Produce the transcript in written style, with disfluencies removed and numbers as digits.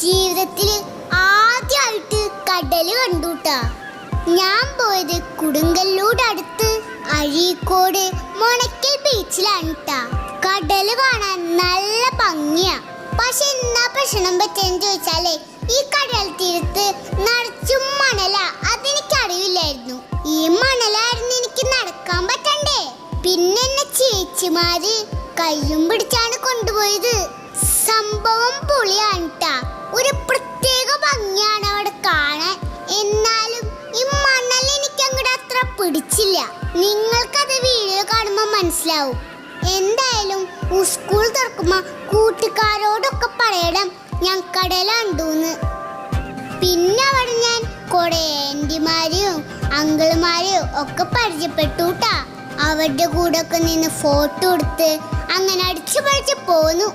ജീവിതത്തിൽ ആദ്യമായിട്ട് കടല് കണ്ടുട്ടാ. ഞാൻ പോയത് കൊടുങ്ങല്ലൂർ അടുത്ത് അഴീക്കോട് മുണക്കൽ ബീച്ചിലാണ് ട്ടാ. കടല് കാണാൻ നല്ല ഭംഗിയാ. പക്ഷെ എന്നാ പ്രശ്നം പറ്റെന്ന് ചോദിച്ചാലേ, ഈ കടൽ തീരത്ത് നിറച്ചും മണല. അതെനിക്കറിയില്ലായിരുന്നു. ഈ മണലായിരുന്നു എനിക്ക് നടക്കാൻ പറ്റണ്ടേ. പിന്നെ എന്നെ ചേച്ചിമാര് കയ്യും പിടിച്ചാണ് കൊണ്ടുപോയത്. സംഭവം പൊളിയാണ് ട്ടാ. ഒരു പ്രത്യേക ഭംഗിയാണ് അവിടെ കാണാൻ. എന്നാലും ഈ മണൽ എനിക്ക് അങ്ങോട്ട് അത്ര പിടിച്ചില്ല. നിങ്ങൾക്കത് വീഡിയോ കാണുമ്പോൾ മനസ്സിലാവും. എന്തായാലും സ്കൂൾ തുറക്കുമ്പോ കൂട്ടുകാരോടൊക്കെ പറയണം ഞാൻ കടൽ കണ്ടൂന്ന്. പിന്നെ അവിടെ ഞാൻ കുറെ ആന്റിമാരെയും അങ്കിളുമാരെയും ഒക്കെ പരിചയപ്പെട്ടുട്ടാ. അവരുടെ കൂടെ ഒക്കെ നിന്ന് ഫോട്ടോ എടുത്ത് അങ്ങനെ അടിച്ചു പറിച്ച് പോന്നു.